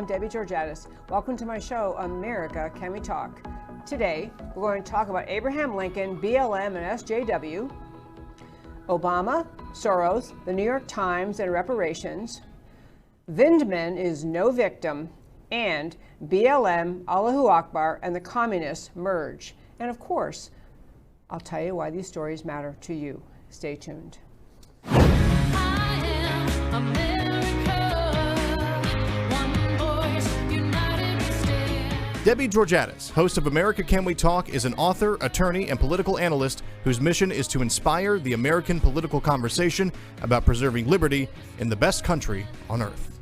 I'm Debbie Georgatos. Welcome to my show, America, Can We Talk? Today, we're going to talk about Abraham Lincoln, BLM, and SJW, Obama, Soros, the New York Times, and reparations, Vindman is no victim, and BLM, Allahu Akbar, and the communists merge. And of course, I'll tell you why these stories matter to you. Stay tuned. I am America, one voice, united we stand. Debbie Georgatos, host of America Can We Talk, is an author, attorney, and political analyst whose mission is to inspire the American political conversation about preserving liberty in the best country on earth.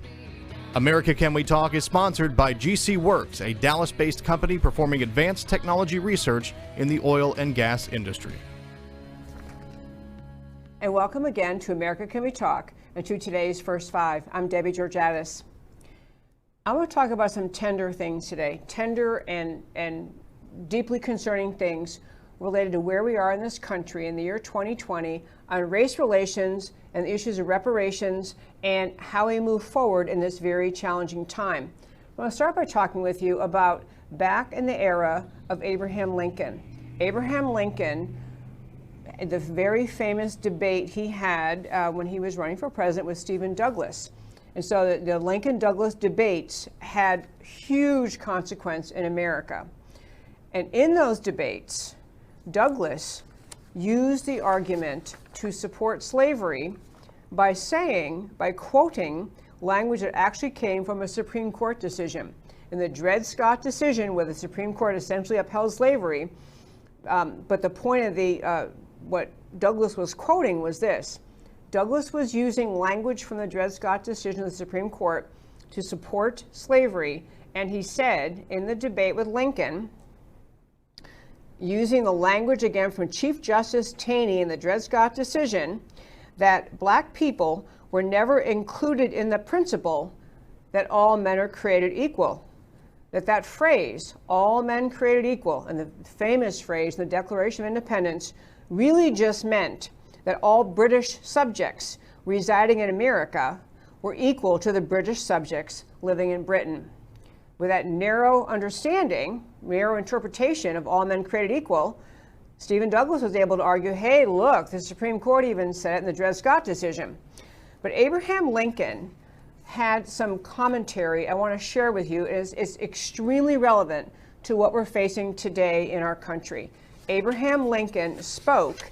America Can We Talk is sponsored by GC Works, a Dallas-based company performing advanced technology research in the oil and gas industry. And welcome again to America Can We Talk and to today's First Five. I'm Debbie Georgatos. I want to talk about some tender things today, tender and deeply concerning things related to where we are in this country in the year 2020 on race relations and the issues of reparations and how we move forward in this very challenging time. I want to start by talking with you about back in the era of Abraham Lincoln. Abraham Lincoln, the very famous debate he had when he was running for president with Stephen Douglas. And so the Lincoln-Douglas debates had huge consequence in America. And in those debates, Douglas used the argument to support slavery by quoting language that actually came from a Supreme Court decision. In the Dred Scott decision, where the Supreme Court essentially upheld slavery, but the point of what Douglas was quoting was this. Douglas was using language from the Dred Scott decision of the Supreme Court to support slavery, and he said in the debate with Lincoln, using the language again from Chief Justice Taney in the Dred Scott decision, that black people were never included in the principle that all men are created equal. That phrase, all men created equal, and the famous phrase in the Declaration of Independence, really just meant that all British subjects residing in America were equal to the British subjects living in Britain. With that narrow understanding, narrow interpretation of all men created equal, Stephen Douglas was able to argue, hey, look, the Supreme Court even said it in the Dred Scott decision. But Abraham Lincoln had some commentary I want to share with you. It's extremely relevant to what we're facing today in our country. Abraham Lincoln spoke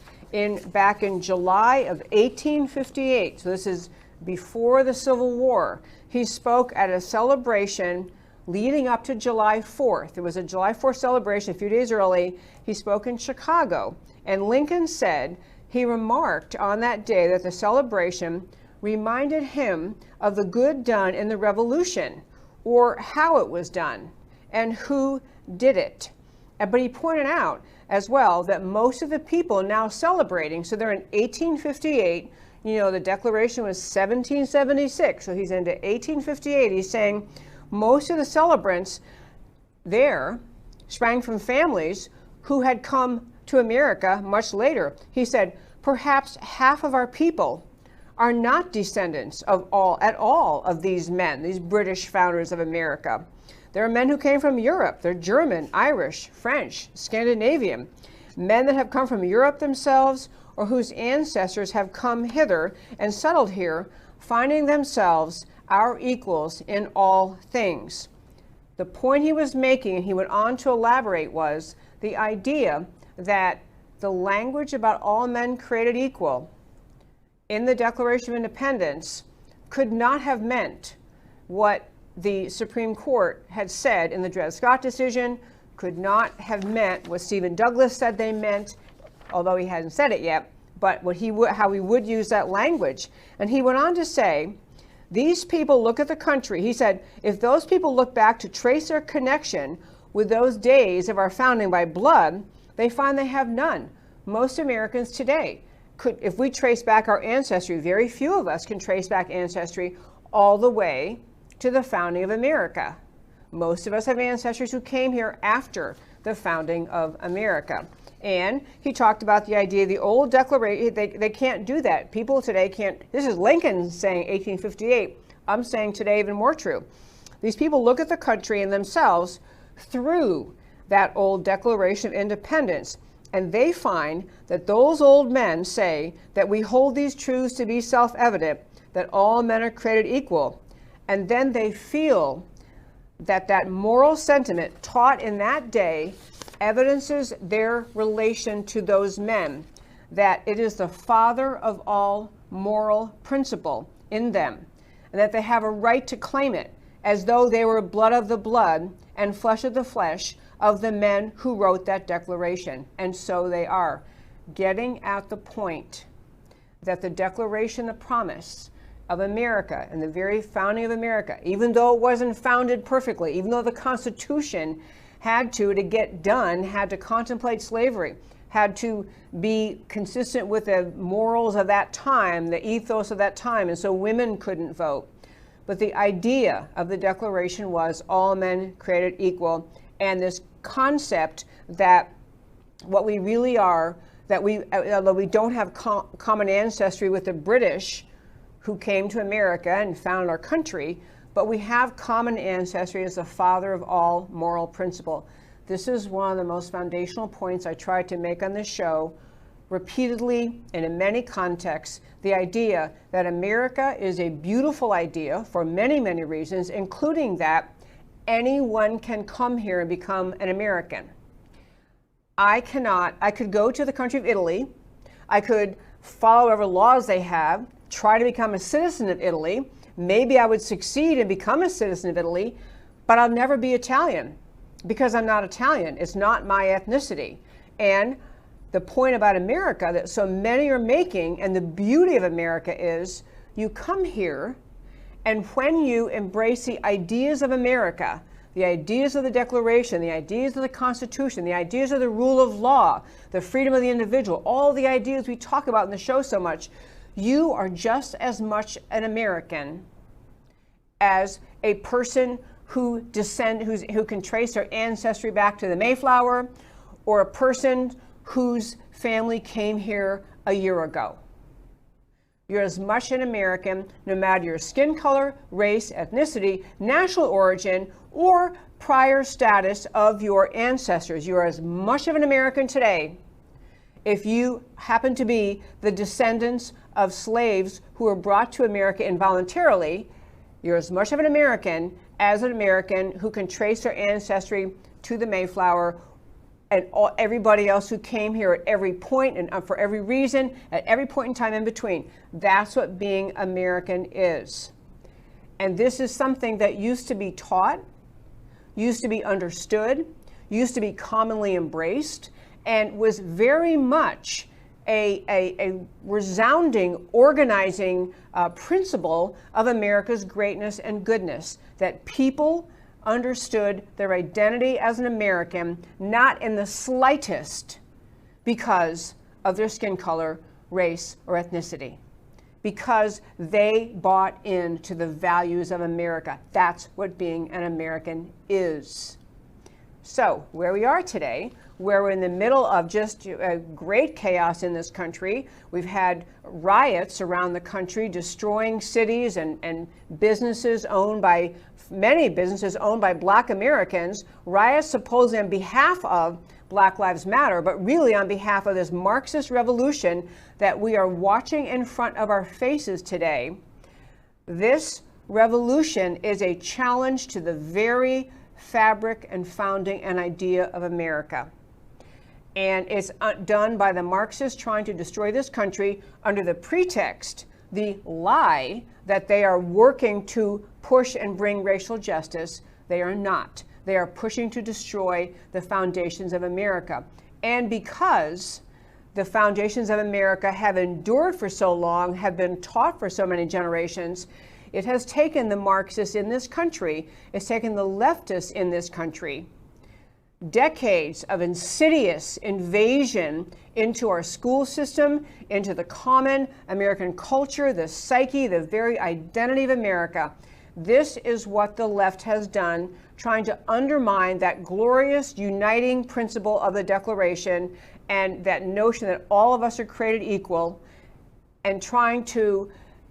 back in July of 1858. So this is before the Civil War. He spoke at a celebration leading up to July 4th. There was a July 4th celebration a few days early. He spoke in Chicago. And Lincoln said he remarked on that day that the celebration reminded him of the good done in the Revolution, or how it was done, and who did it. But he pointed out as well that most of the people now celebrating, so they're in 1858, the Declaration was 1776, so he's into 1858, he's saying most of the celebrants there sprang from families who had come to America much later. He said, perhaps half of our people are not descendants at all of these men, these British founders of America. There are men who came from Europe. They're German, Irish, French, Scandinavian. Men that have come from Europe themselves or whose ancestors have come hither and settled here, finding themselves our equals in all things. The point he was making, and he went on to elaborate, was the idea that the language about all men created equal in the Declaration of Independence could not have meant what the Supreme Court had said in the Dred Scott decision, could not have meant what Stephen Douglas said they meant, although he hadn't said it yet, but how he would use that language. And he went on to say, these people look at the country. He said, if those people look back to trace their connection with those days of our founding by blood, they find they have none. Most Americans today if we trace back our ancestry, very few of us can trace back ancestry all the way to the founding of America. Most of us have ancestors who came here after the founding of America. And he talked about the idea of the old declaration, they can't do that. People today can't, this is Lincoln saying 1858, I'm saying today even more true. These people look at the country and themselves through that old Declaration of Independence, and they find that those old men say that we hold these truths to be self-evident, that all men are created equal. And then they feel that that moral sentiment taught in that day evidences their relation to those men, that it is the father of all moral principle in them, and that they have a right to claim it as though they were blood of the blood and flesh of the flesh of the men who wrote that declaration. And so they are getting at the point that the Declaration, the promise of America and the very founding of America, even though it wasn't founded perfectly, even though the Constitution had to get done, had to contemplate slavery, had to be consistent with the morals of that time, the ethos of that time, and so women couldn't vote. But the idea of the Declaration was all men created equal, and this concept that what we really are, that we, although we don't have common ancestry with the British who came to America and founded our country, but we have common ancestry as the father of all moral principle. This is one of the most foundational points I try to make on this show repeatedly and in many contexts, the idea that America is a beautiful idea for many, many reasons, including that anyone can come here and become an American. I could go to the country of Italy, I could follow whatever laws they have, try to become a citizen of Italy, maybe I would succeed and become a citizen of Italy, but I'll never be Italian because I'm not Italian. It's not my ethnicity. And the point about America that so many are making, and the beauty of America is, you come here, and when you embrace the ideas of America, the ideas of the Declaration, the ideas of the Constitution, the ideas of the rule of law, the freedom of the individual, all the ideas we talk about in the show so much, you are just as much an American as a person who can trace their ancestry back to the Mayflower, or a person whose family came here a year ago. You're as much an American, no matter your skin color, race, ethnicity, national origin, or prior status of your ancestors. You're as much of an American today if you happen to be the descendants of slaves who were brought to America involuntarily. You're as much of an American as an American who can trace their ancestry to the Mayflower, and everybody else who came here at every point and for every reason, at every point in time in between. That's what being American is. And this is something that used to be taught, used to be understood, used to be commonly embraced, and was very much a resounding organizing principle of America's greatness and goodness, that people understood their identity as an American, not in the slightest because of their skin color, race, or ethnicity, because they bought into the values of America. That's what being an American is. So where we are today, where we're in the middle of just great chaos in this country, we've had riots around the country destroying cities and businesses owned by, many businesses owned by Black Americans, riots supposedly on behalf of Black Lives Matter, but really on behalf of this Marxist revolution that we are watching in front of our faces today. This revolution is a challenge to the very fabric and founding and idea of America. And it's done by the Marxists trying to destroy this country under the pretext, the lie, that they are working to push and bring racial justice. They are not. They are pushing to destroy the foundations of America. And because the foundations of America have endured for so long, have been taught for so many generations, it has taken the Marxists in this country, it's taken the leftists in this country, decades of insidious invasion into our school system, into the common American culture, the psyche, the very identity of America. This is what the left has done, trying to undermine that glorious uniting principle of the Declaration and that notion that all of us are created equal, and trying to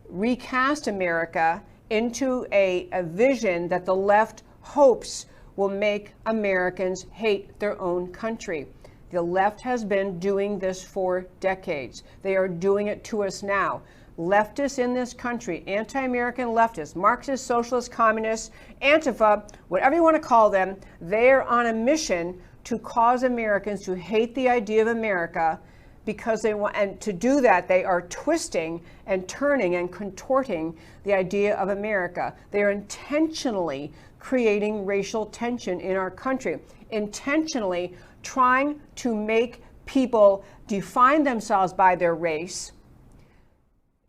recast America into a vision that the left hopes will make Americans hate their own country. The left has been doing this for decades. They are doing it to us now. Leftists in this country, anti-American leftists, Marxist, socialist, communists, Antifa, whatever you want to call them, they're on a mission to cause Americans to hate the idea of America, because they want, and to do that, they are twisting and turning and contorting the idea of America. They are intentionally creating racial tension in our country, intentionally trying to make people define themselves by their race,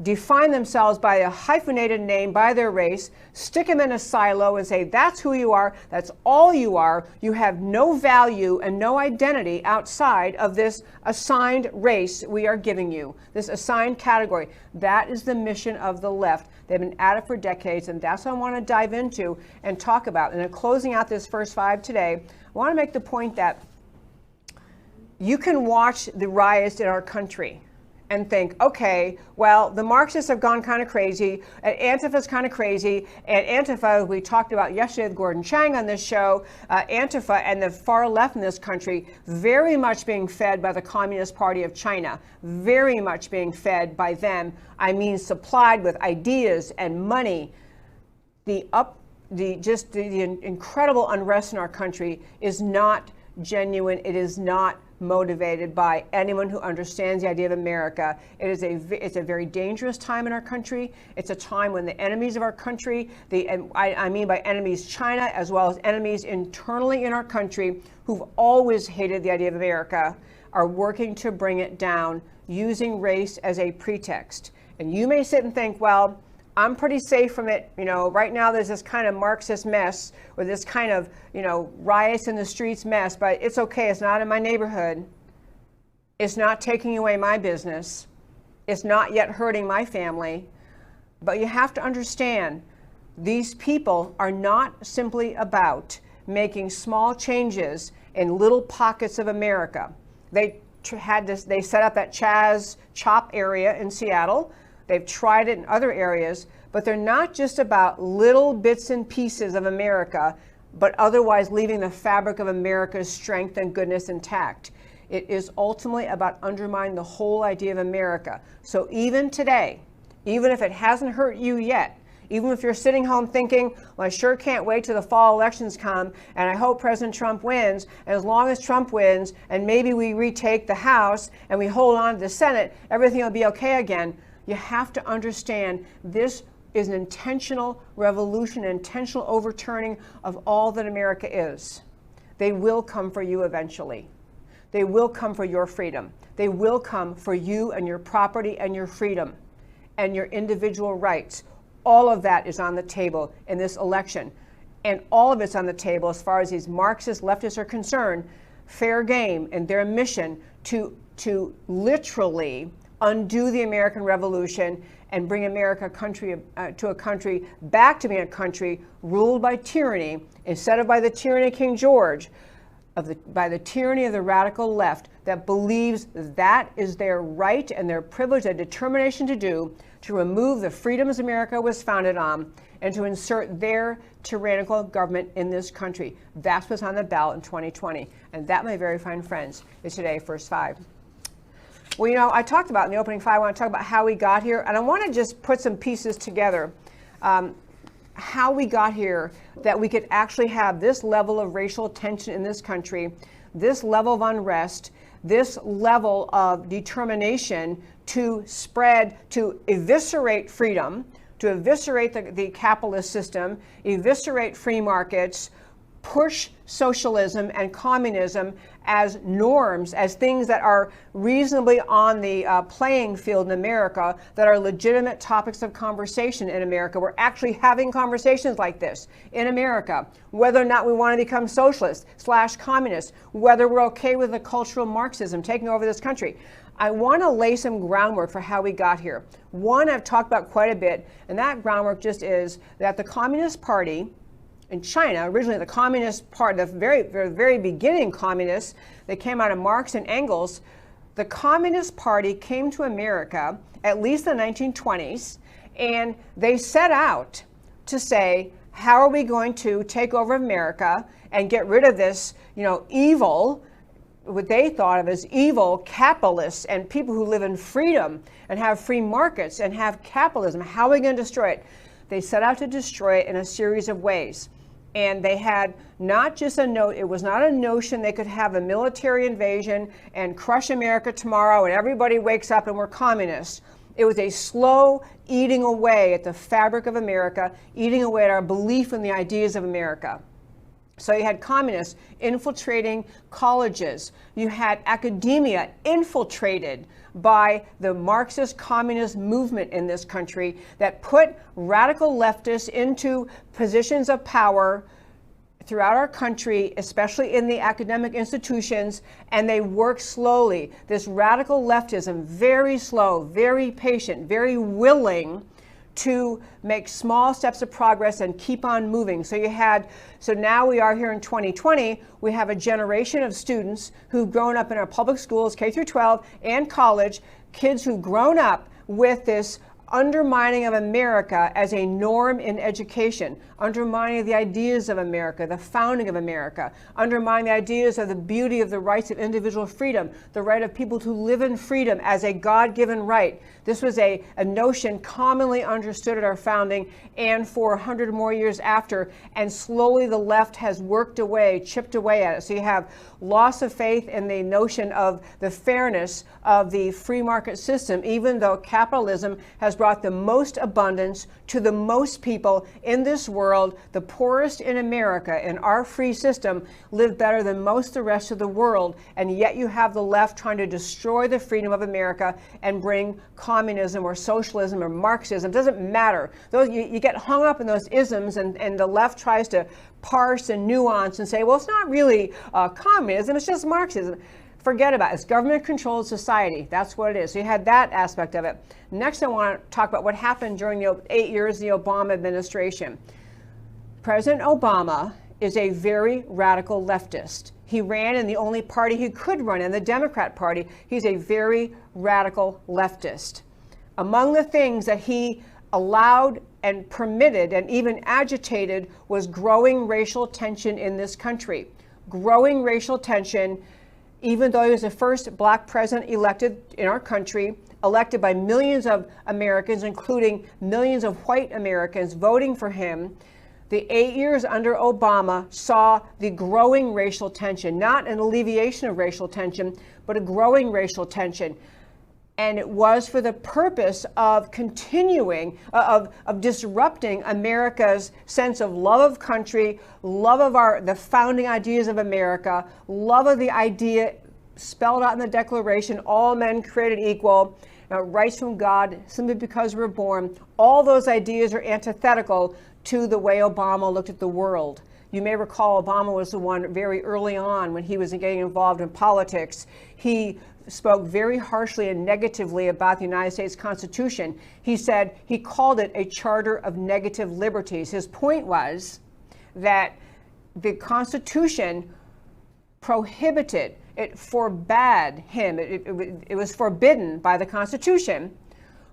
define themselves by a hyphenated name, by their race, stick them in a silo and say, that's who you are, that's all you are. You have no value and no identity outside of this assigned race we are giving you, this assigned category. That is the mission of the left. They've been at it for decades, and that's what I want to dive into and talk about. And in closing out this first five today, I want to make the point that you can watch the riots in our country and think, okay, well, the Marxists have gone kind of crazy, and Antifa's kind of crazy, and Antifa, we talked about yesterday with Gordon Chang on this show, Antifa and the far left in this country very much being fed by the Communist Party of China, very much being fed by them. I mean, supplied with ideas and money. The incredible unrest in our country is not genuine. It is not motivated by anyone who understands the idea of America. It's a very dangerous time in our country. It's a time when the enemies of our country, I mean by enemies China, as well as enemies internally in our country, who've always hated the idea of America, are working to bring it down using race as a pretext. And you may sit and think, well, I'm pretty safe from it. You know, right now there's this kind of Marxist mess, or this kind of, you know, riots in the streets mess, but it's okay. It's not in my neighborhood. It's not taking away my business. It's not yet hurting my family. But you have to understand, these people are not simply about making small changes in little pockets of America. They set up that Chaz Chop area in Seattle. They've tried it in other areas, but they're not just about little bits and pieces of America, but otherwise leaving the fabric of America's strength and goodness intact. It is ultimately about undermining the whole idea of America. So even today, even if it hasn't hurt you yet, even if you're sitting home thinking, well, I sure can't wait till the fall elections come, and I hope President Trump wins, and as long as Trump wins, and maybe we retake the House, and we hold on to the Senate, everything will be okay again. You have to understand this is an intentional revolution, an intentional overturning of all that America is. They will come for you eventually. They will come for your freedom. They will come for you and your property and your freedom and your individual rights. All of that is on the table in this election. And all of it's on the table as far as these Marxist leftists are concerned, fair game in their mission to literally undo the American Revolution and bring America to a country back to being a country ruled by tyranny instead of by the tyranny of King George, by the tyranny of the radical left that believes that is their right and their privilege, their determination to do, to remove the freedoms America was founded on and to insert their tyrannical government in this country. That's what's on the ballot in 2020. And that, my very fine friends, is today First Five. Well, you know, I talked about in the opening five, I want to talk about how we got here, and I want to just put some pieces together, how we got here, that we could actually have this level of racial tension in this country, this level of unrest, this level of determination to spread, to eviscerate freedom, to eviscerate the capitalist system, eviscerate free markets, push socialism and communism as norms, as things that are reasonably on the playing field in America, that are legitimate topics of conversation in America. We're actually having conversations like this in America, whether or not we want to become socialist / communist, whether we're okay with the cultural Marxism taking over this country. I want to lay some groundwork for how we got here. One I've talked about quite a bit, and that groundwork just is that the Communist Party in China, originally the Communist Party, the very beginning communists that came out of Marx and Engels, the Communist Party came to America, at least in the 1920s, and they set out to say, how are we going to take over America and get rid of this, evil, what they thought of as evil capitalists and people who live in freedom and have free markets and have capitalism? How are we going to destroy it? They set out to destroy it in a series of ways. And they had not just it was not a notion they could have a military invasion and crush America tomorrow and everybody wakes up and we're communists. It was a slow eating away at the fabric of America, eating away at our belief in the ideas of America. So you had communists infiltrating colleges. You had academia infiltrated by the Marxist communist movement in this country that put radical leftists into positions of power throughout our country, especially in the academic institutions, and they work slowly. This radical leftism, very slow, very patient, very willing to make small steps of progress and keep on moving. So now we are here in 2020, we have a generation of students who've grown up in our public schools, K through 12 and college, kids who've grown up with this undermining of America as a norm in education, undermining the ideas of America, the founding of America, undermining the ideas of the beauty of the rights of individual freedom, the right of people to live in freedom as a God-given right. This was a notion commonly understood at our founding and for 100 more years after, and slowly the left has worked away, chipped away at it. So you have loss of faith in the notion of the fairness of the free market system, even though capitalism has brought the most abundance to the most people in this world. The poorest in America in our free system live better than most of the rest of the world, and yet you have the left trying to destroy the freedom of America and bring communism or socialism or Marxism. It doesn't matter. You get hung up in those isms, and the left tries to parse and nuance and say, well, it's not really communism, it's just Marxism. Forget about it. It's government-controlled society. That's what it is. So you had that aspect of it. Next, I want to talk about what happened during the 8 years of the Obama administration. President Obama is a very radical leftist. He ran in the only party he could run in, the Democrat Party. He's a very radical leftist. Among the things that he allowed and permitted and even agitated was growing racial tension in this country. Growing racial tension, even though he was the first black president elected in our country, elected by millions of Americans, including millions of white Americans voting for him. The 8 years under Obama saw the growing racial tension, not an alleviation of racial tension, but a growing racial tension. And it was for the purpose of continuing, of disrupting America's sense of love of country, love of the founding ideas of America, love of the idea spelled out in the Declaration, all men created equal, rights from God simply because we're born. All those ideas are antithetical to the way Obama looked at the world. You may recall Obama was the one very early on when he was getting involved in politics. He spoke very harshly and negatively about the United States Constitution. He called it a charter of negative liberties. His point was that the Constitution prohibited, it forbade him, it was forbidden by the Constitution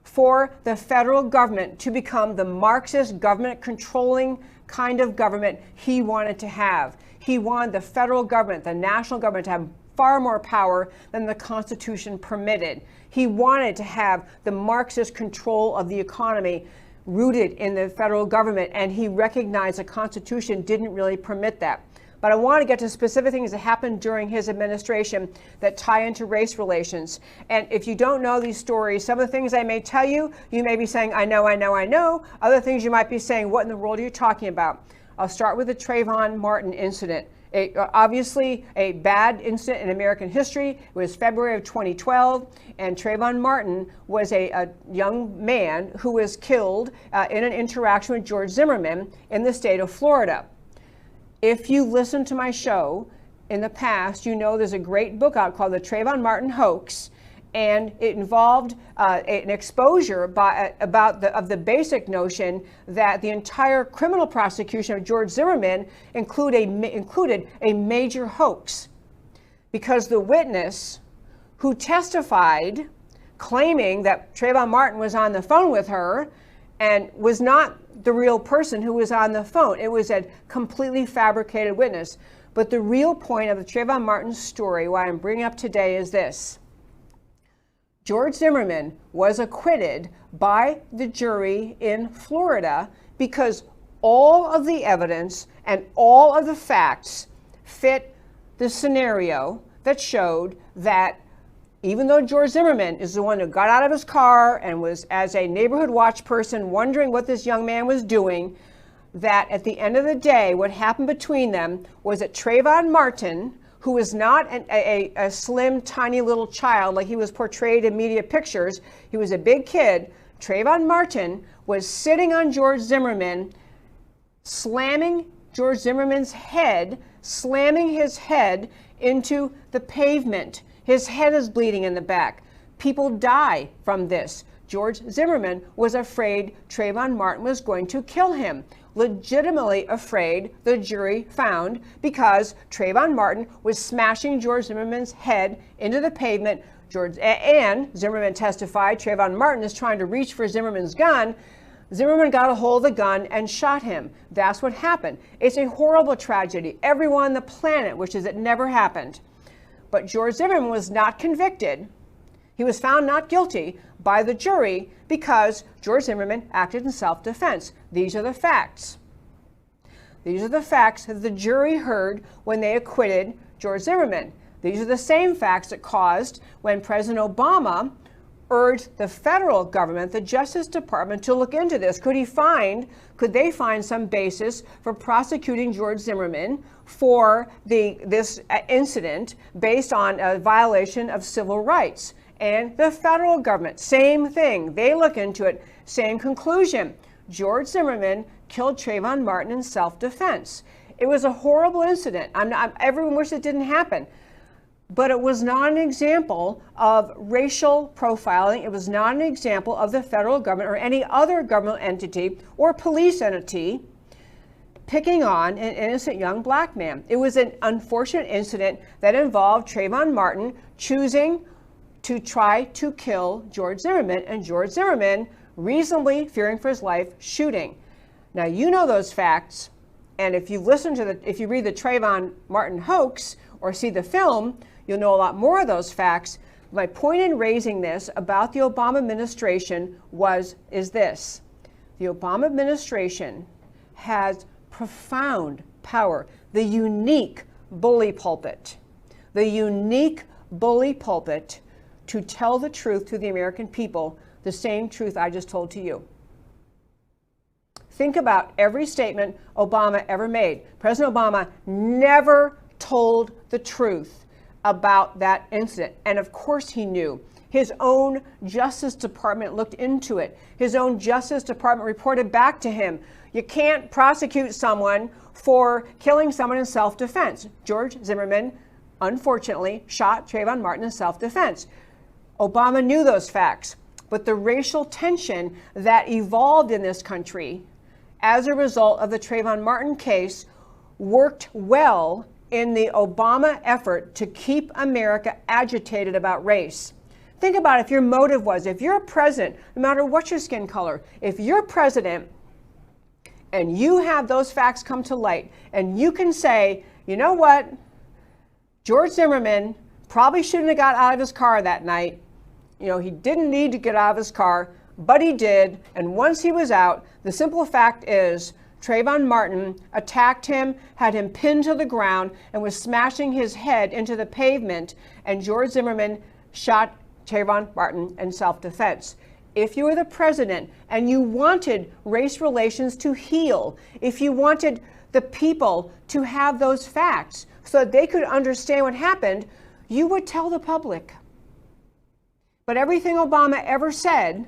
for the federal government to become the Marxist government controlling kind of government he wanted to have. He wanted the federal government, the national government, to have far more power than the Constitution permitted. He wanted to have the Marxist control of the economy rooted in the federal government, and he recognized the Constitution didn't really permit that. But I want to get to specific things that happened during his administration that tie into race relations. And if you don't know these stories, some of the things I may tell you, you may be saying, I know, I know, I know. Other things you might be saying, what in the world are you talking about? I'll start with the Trayvon Martin incident. Obviously a bad incident in American history. It was February of 2012, and Trayvon Martin was a young man who was killed in an interaction with George Zimmerman in the state of Florida. If you listened to my show in the past, you know there's a great book out called The Trayvon Martin Hoax, and it involved an exposure of the basic notion that the entire criminal prosecution of George Zimmerman included a major hoax, because the witness who testified claiming that Trayvon Martin was on the phone with her and was not the real person who was on the phone. It was a completely fabricated witness. But the real point of the Trayvon Martin story, why I'm bringing up today, is this. George Zimmerman was acquitted by the jury in Florida because all of the evidence and all of the facts fit the scenario that showed that even though George Zimmerman is the one who got out of his car and was, as a neighborhood watch person, wondering what this young man was doing, that at the end of the day, what happened between them was that Trayvon Martin, who was not a slim, tiny little child like he was portrayed in media pictures, he was a big kid. Trayvon Martin was sitting on George Zimmerman, slamming George Zimmerman's head, slamming his head into the pavement. His head is bleeding in the back. People die from this. George Zimmerman was afraid Trayvon Martin was going to kill him. Legitimately afraid, the jury found, because Trayvon Martin was smashing George Zimmerman's head into the pavement. And Zimmerman testified Trayvon Martin is trying to reach for Zimmerman's gun. Zimmerman got a hold of the gun and shot him. That's what happened. It's a horrible tragedy. Everyone on the planet wishes it never happened. But George Zimmerman was not convicted. He was found not guilty by the jury because George Zimmerman acted in self-defense. These are the facts. These are the facts that the jury heard when they acquitted George Zimmerman. These are the same facts that caused when President Obama urged the federal government, the Justice Department, to look into this. Could they find some basis for prosecuting George Zimmerman for this incident based on a violation of civil rights? And the federal government, same thing. They look into it, same conclusion. George Zimmerman killed Trayvon Martin in self-defense. It was a horrible incident. Everyone wishes it didn't happen. But it was not an example of racial profiling. It was not an example of the federal government or any other government entity or police entity picking on an innocent young black man. It was an unfortunate incident that involved Trayvon Martin choosing to try to kill George Zimmerman, and George Zimmerman, reasonably fearing for his life, shooting. Now, you know those facts, and if you read the Trayvon Martin hoax or see the film, you'll know a lot more of those facts. My point in raising this about the Obama administration is this. The Obama administration has profound power. The unique bully pulpit. The unique bully pulpit to tell the truth to the American people, the same truth I just told to you. Think about every statement Obama ever made. President Obama never told the truth about that incident. And of course he knew. His own Justice Department looked into it. His own Justice Department reported back to him, you can't prosecute someone for killing someone in self-defense. George Zimmerman, unfortunately, shot Trayvon Martin in self-defense. Obama knew those facts, but the racial tension that evolved in this country as a result of the Trayvon Martin case worked well in the Obama effort to keep America agitated about race. Think about if your motive was, if you're a president, no matter what your skin color, if you're president and you have those facts come to light and you can say, you know what, George Zimmerman probably shouldn't have got out of his car that night. You know, he didn't need to get out of his car, but he did. And once he was out, the simple fact is Trayvon Martin attacked him, had him pinned to the ground, and was smashing his head into the pavement. And George Zimmerman shot Trayvon Martin in self-defense. If you were the president and you wanted race relations to heal, if you wanted the people to have those facts so that they could understand what happened, you would tell the public. But everything Obama ever said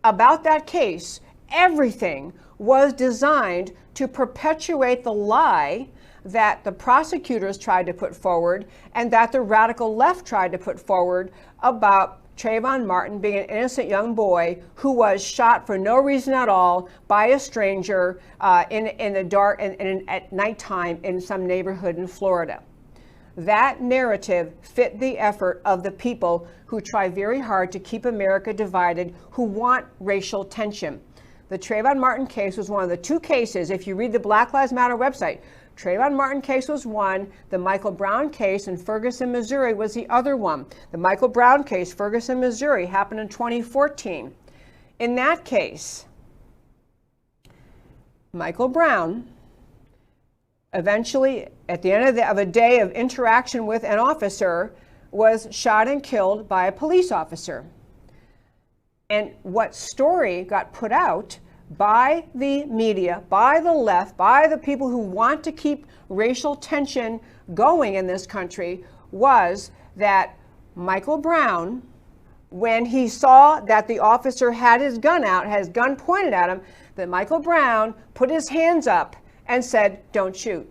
about that case, everything was designed to perpetuate the lie that the prosecutors tried to put forward and that the radical left tried to put forward about Trayvon Martin being an innocent young boy who was shot for no reason at all by a stranger in the dark and at nighttime in some neighborhood in Florida. That narrative fit the effort of the people who try very hard to keep America divided, who want racial tension. The Trayvon Martin case was one of the two cases, if you read the Black Lives Matter website, Trayvon Martin case was one. The Michael Brown case in Ferguson, Missouri was the other one. The Michael Brown case, Ferguson, Missouri, happened in 2014. In that case, Michael Brown eventually, at the end of a day of interaction with an officer, was shot and killed by a police officer. And what story got put out by the media, by the left, by the people who want to keep racial tension going in this country was that Michael Brown, when he saw that the officer had his gun out, had his gun pointed at him, that Michael Brown put his hands up and said, "Don't shoot."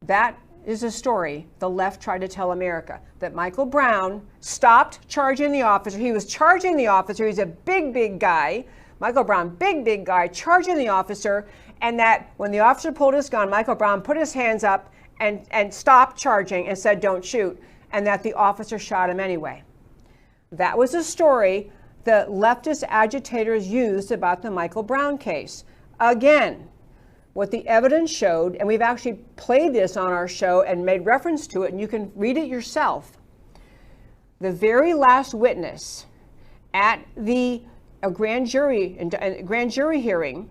That is a story the left tried to tell America, that Michael Brown stopped charging the officer. He was charging the officer. He's a big, big guy. Michael Brown, big, big guy, charging the officer. And that when the officer pulled his gun, Michael Brown put his hands up and stopped charging and said, "Don't shoot." And that the officer shot him anyway. That was a story the leftist agitators used about the Michael Brown case. Again, what the evidence showed, and we've actually played this on our show and made reference to it, and you can read it yourself. The very last witness at the grand jury hearing,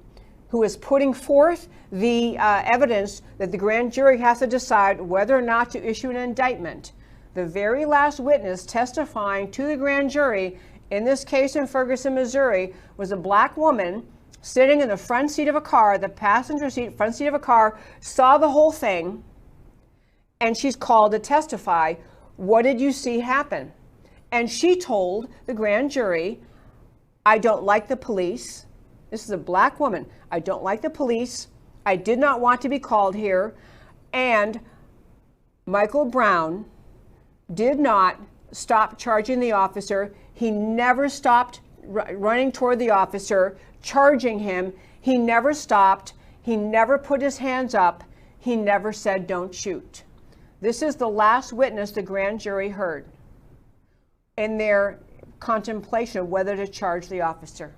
who is putting forth the evidence that the grand jury has to decide whether or not to issue an indictment. The very last witness testifying to the grand jury in this case in Ferguson, Missouri, was a black woman sitting in the front seat of a car, the passenger seat, front seat of a car, saw the whole thing, and she's called to testify. What did you see happen? And she told the grand jury, "I don't like the police." This is a black woman. "I don't like the police. I did not want to be called here. And Michael Brown did not stop charging the officer. He never stopped running toward the officer, charging him. He never stopped. He never put his hands up. He never said, 'Don't shoot.'" This is the last witness the grand jury heard in their contemplation of whether to charge the officer.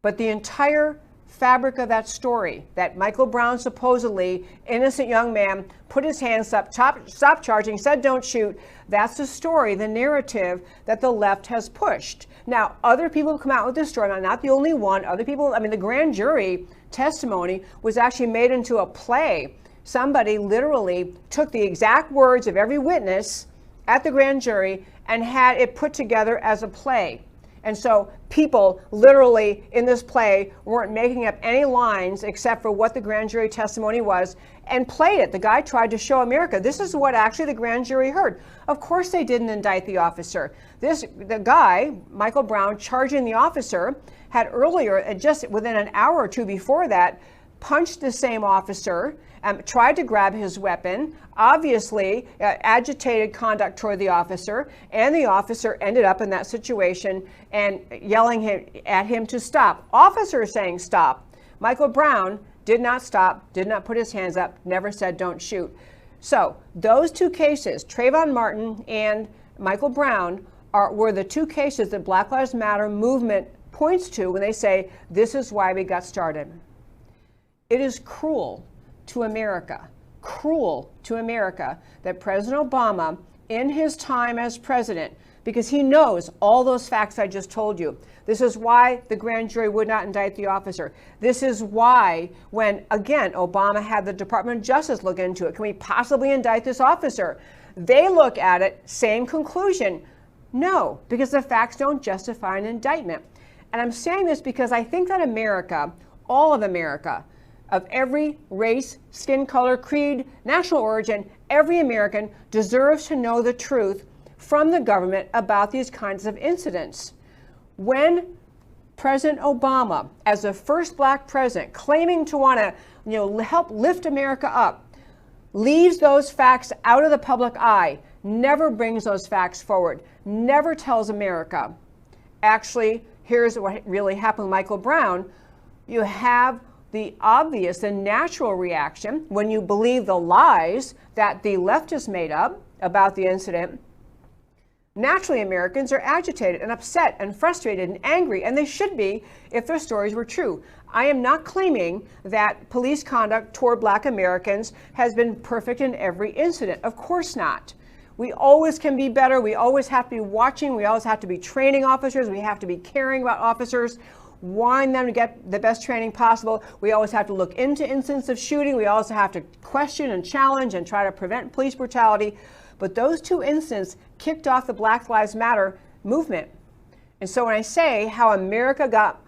But the entire fabric of that story, that Michael Brown, supposedly innocent young man, put his hands up, stopped charging, said, "Don't shoot," that's the story, the narrative that the left has pushed. Now, other people have come out with this story. I'm not the only one. Other people, I mean, the grand jury testimony was actually made into a play. Somebody literally took the exact words of every witness at the grand jury and had it put together as a play. And so people literally in this play weren't making up any lines except for what the grand jury testimony was and played it. The guy tried to show America, this is what actually the grand jury heard. Of course they didn't indict the officer. The guy, Michael Brown, charging the officer, had earlier, just within an hour or two before that, punched the same officer, tried to grab his weapon, obviously agitated conduct toward the officer, and the officer ended up in that situation and yelling at him to stop. Officer saying stop. Michael Brown did not stop, did not put his hands up, never said don't shoot. So those two cases, Trayvon Martin and Michael Brown, were the two cases that Black Lives Matter movement points to when they say this is why we got started. It is cruel to America that President Obama, in his time as president, because he knows all those facts I just told you. This is why the grand jury would not indict the officer. This is why, when, again, Obama had the Department of Justice look into it, can we possibly indict this officer? They look at it, same conclusion. No, because the facts don't justify an indictment. And I'm saying this because I think that America, all of America, of every race, skin color, creed, national origin, every American deserves to know the truth from the government about these kinds of incidents. When President Obama, as the first black president, claiming to want to help lift America up, leaves those facts out of the public eye, never brings those facts forward, never tells America, actually, here's what really happened with Michael Brown. You have the obvious and natural reaction when you believe the lies that the leftists made up about the incident. Naturally, Americans are agitated and upset and frustrated and angry, and they should be if their stories were true. I am not claiming that police conduct toward Black Americans has been perfect in every incident. Of course not. We always can be better. We always have to be watching. We always have to be training officers. We have to be caring about officers, wanting them to get the best training possible. We always have to look into incidents of shooting. We also have to question and challenge and try to prevent police brutality. But those two incidents kicked off the Black Lives Matter movement. And so when I say how America got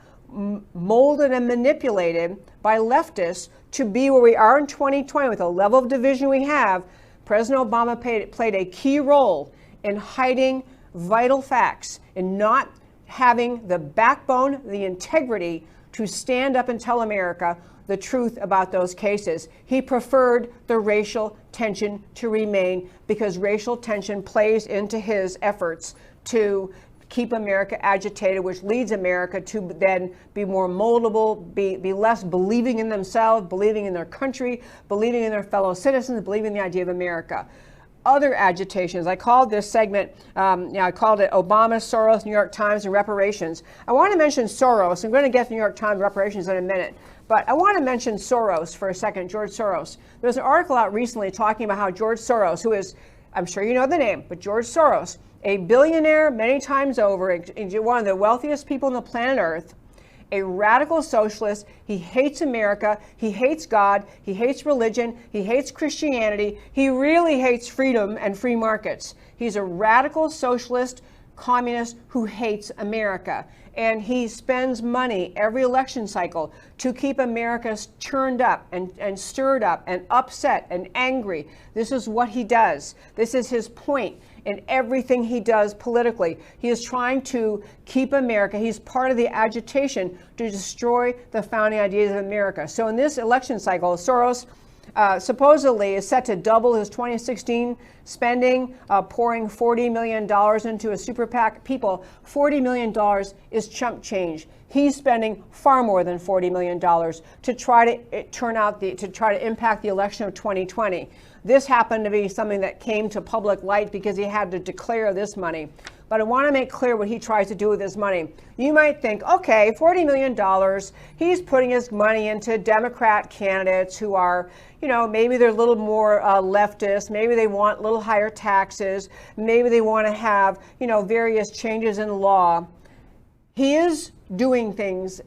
molded and manipulated by leftists to be where we are in 2020 with the level of division we have, President Obama played a key role in hiding vital facts, in not having the backbone, the integrity to stand up and tell America the truth about those cases. He preferred the racial tension to remain because racial tension plays into his efforts to keep America agitated, which leads America to then be more moldable, be less believing in themselves, believing in their country, believing in their fellow citizens, believing in the idea of America. Other agitations, I called this segment, I called it Obama, Soros, New York Times, and Reparations. I want to mention Soros. I'm going to get to New York Times reparations in a minute. But I want to mention Soros for a second, George Soros. There's an article out recently talking about how George Soros, who is, I'm sure you know the name, but George Soros, a billionaire many times over, one of the wealthiest people on the planet Earth, a radical socialist. He hates America. He hates God. He hates religion. He hates Christianity. He really hates freedom and free markets. He's a radical socialist communist who hates America. And he spends money every election cycle to keep America churned up and stirred up and upset and angry. This is what he does. This is his point in everything he does politically. He is trying to keep America. He's part of the agitation to destroy the founding ideas of America. So in this election cycle, Soros supposedly is set to double his 2016 spending, pouring $40 million into a super PAC. People, $40 million is chump change. He's spending far more than $40 million to try to impact the election of 2020. This happened to be something that came to public light because he had to declare this money. But I want to make clear what he tries to do with his money. You might think, okay, $40 million, he's putting his money into Democrat candidates who are, maybe they're a little more leftist, maybe they want a little higher taxes, maybe they want to have, various changes in law. He is doing things.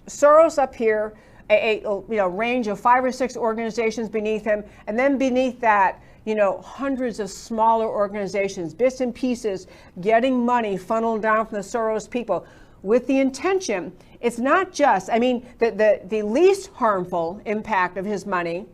Soros up here, a range of 5 or 6 organizations beneath him, and then beneath that, hundreds of smaller organizations, bits and pieces, getting money funneled down from the Soros people with the intention. It's not just, the least harmful impact of his money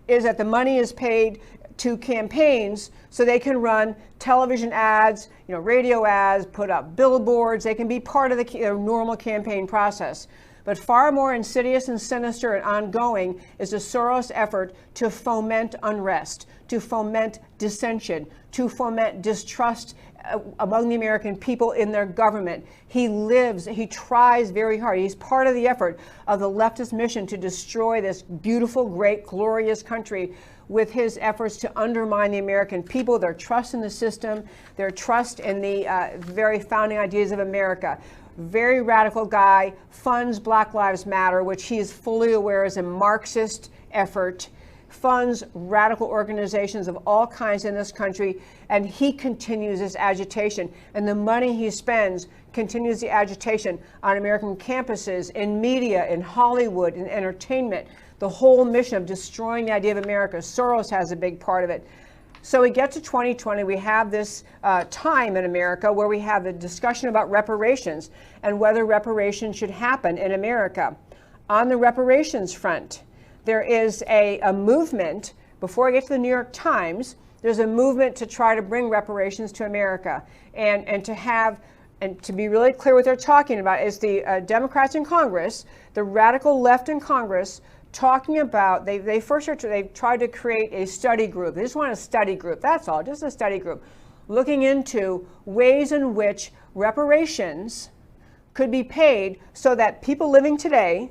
is that the money is paid to campaigns so they can run television ads, radio ads, put up billboards. They can be part of the normal campaign process. But far more insidious and sinister and ongoing is the Soros effort to foment unrest, to foment dissension, to foment distrust among the American people in their government. He tries very hard. He's part of the effort of the leftist mission to destroy this beautiful, great, glorious country with his efforts to undermine the American people, their trust in the system, their trust in the very founding ideas of America. Very radical guy, funds Black Lives Matter, which he is fully aware is a Marxist effort, funds radical organizations of all kinds in this country, and he continues this agitation. And the money he spends continues the agitation on American campuses, in media, in Hollywood, in entertainment. The whole mission of destroying the idea of America. Soros has a big part of it. So we get to 2020, we have this time in America where we have the discussion about reparations and whether reparations should happen in America. On the reparations front, there is a movement, before I get to the New York Times, there's a movement to try to bring reparations to America and to be really clear what they're talking about is the Democrats in Congress, the radical left in Congress, talking about, they tried to create a study group. They just want a study group, that's all, just a study group, looking into ways in which reparations could be paid so that people living today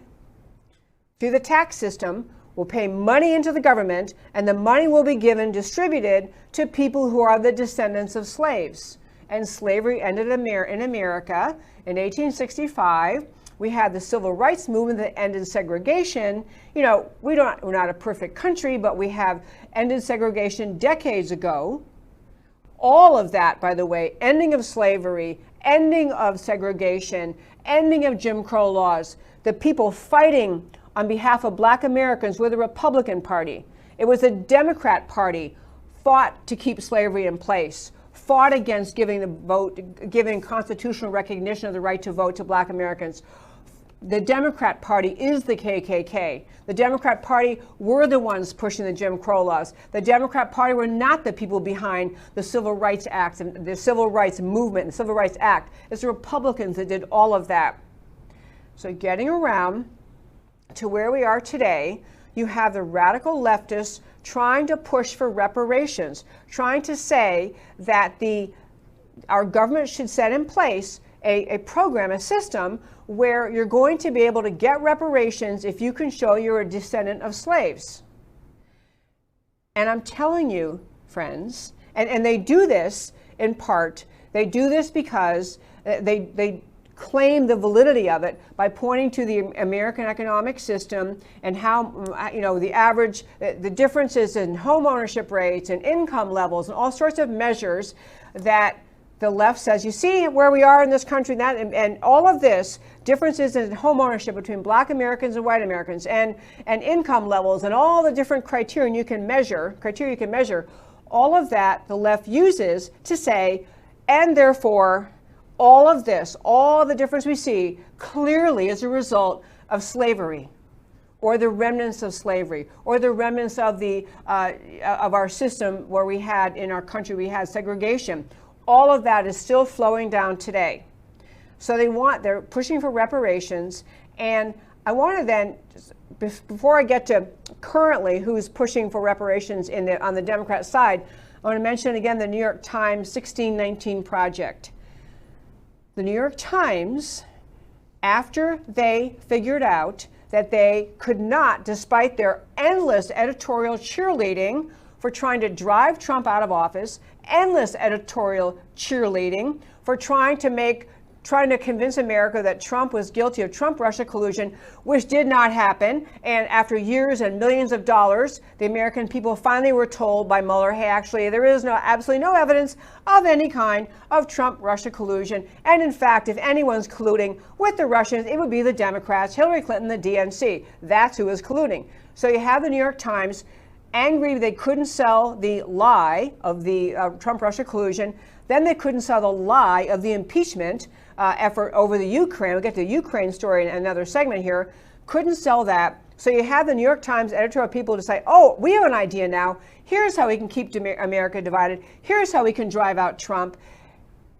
through the tax system will pay money into the government, and the money will be distributed to people who are the descendants of slaves. And slavery ended in America in 1865. We had the civil rights movement that ended segregation. You know, we're not a perfect country, but we have ended segregation decades ago. All of that, by the way, ending of slavery, ending of segregation, ending of Jim Crow laws, the people fighting on behalf of Black Americans were the Republican Party. It was the Democrat Party fought to keep slavery in place, fought against giving constitutional recognition of the right to vote to Black Americans. The Democrat Party is the KKK. The Democrat Party were the ones pushing the Jim Crow laws. The Democrat Party were not the people behind the Civil Rights Act and the Civil Rights Movement and the Civil Rights Act. It's the Republicans that did all of that. So getting around to where we are today, you have the radical leftists trying to push for reparations, trying to say that our government should set in place a program, a system, where you're going to be able to get reparations if you can show you're a descendant of slaves. And I'm telling you, friends, and they do this in part, they do this because they claim the validity of it by pointing to the American economic system and how, you know, the differences in home ownership rates and income levels and all sorts of measures that the left says, you see where we are in this country, and all of this, differences in home ownership between Black Americans and white Americans, and income levels, and all the different criteria you can measure, all of that the left uses to say, and therefore, all of this, all the difference we see, clearly is a result of slavery, or the remnants of slavery, or the remnants of our system where we had, in our country, we had segregation. All of that is still flowing down today. So they're pushing for reparations. And I want to then, before I get to currently who's pushing for reparations on the Democrat side, I want to mention again the New York Times 1619 Project. The New York Times, after they figured out that they could not, despite their endless editorial cheerleading for trying to drive Trump out of office, endless editorial cheerleading for trying to convince America that Trump was guilty of Trump-Russia collusion, which did not happen. And after years and millions of dollars, the American people finally were told by Mueller, hey, actually, there is absolutely no evidence of any kind of Trump-Russia collusion. And in fact, if anyone's colluding with the Russians, it would be the Democrats, Hillary Clinton, the DNC. That's who is colluding. So you have the New York Times angry they couldn't sell the lie of the Trump-Russia collusion. Then they couldn't sell the lie of the impeachment effort over the Ukraine. We'll get to the Ukraine story in another segment here. Couldn't sell that. So you have the New York Times editorial people to say, oh, we have an idea now. Here's how we can keep America divided. Here's how we can drive out Trump.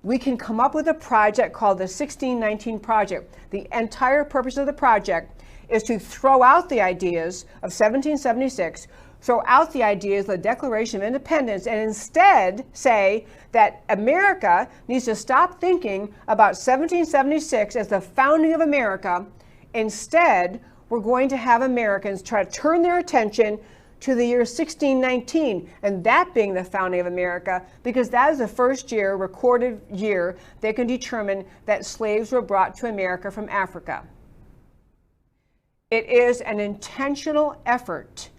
We can come up with a project called the 1619 Project. The entire purpose of the project is to throw out the ideas of 1776, throw out the ideas of the Declaration of Independence, and instead say that America needs to stop thinking about 1776 as the founding of America. Instead, we're going to have Americans try to turn their attention to the year 1619, and that being the founding of America, because that is the first recorded year they can determine that slaves were brought to America from Africa. It is an intentional effort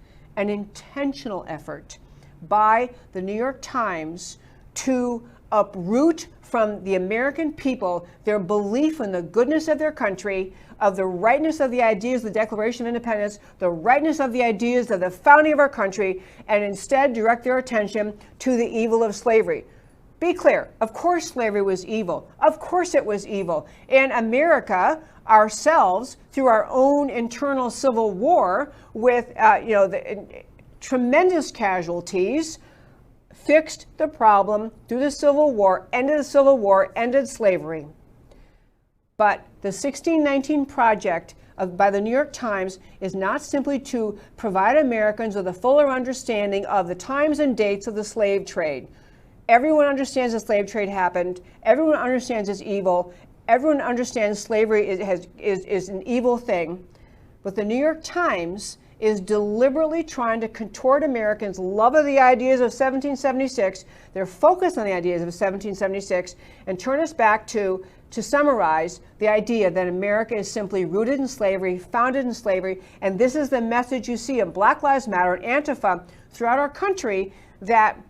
by the New York Times to uproot from the American people their belief in the goodness of their country, of the rightness of the ideas of the Declaration of Independence, the rightness of the ideas of the founding of our country, and instead direct their attention to the evil of slavery. Be clear, of course slavery was evil. Of course it was evil. And America, ourselves, through our own internal civil war with tremendous casualties, fixed the problem through the Civil War, ended slavery. But the 1619 Project by the New York Times is not simply to provide Americans with a fuller understanding of the times and dates of the slave trade. Everyone understands the slave trade happened. Everyone understands it's evil. Everyone understands slavery is an evil thing. But the New York Times is deliberately trying to contort Americans' love of the ideas of 1776, their focus on the ideas of 1776, and turn us back to summarize, the idea that America is simply rooted in slavery, founded in slavery, and this is the message you see in Black Lives Matter and Antifa throughout our country, that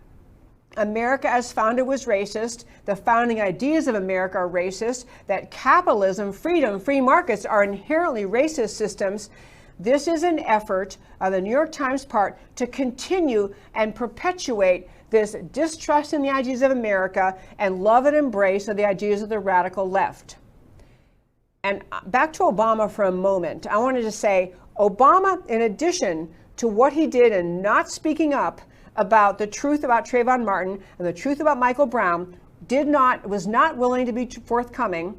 America as founded was racist, the founding ideas of America are racist, that capitalism, freedom, free markets are inherently racist systems. This is an effort on the New York Times part to continue and perpetuate this distrust in the ideas of America and love and embrace of the ideas of the radical left. And back to Obama for a moment. I wanted to say, Obama, in addition to what he did in not speaking up about the truth about Trayvon Martin and the truth about Michael Brown, was not willing to be forthcoming.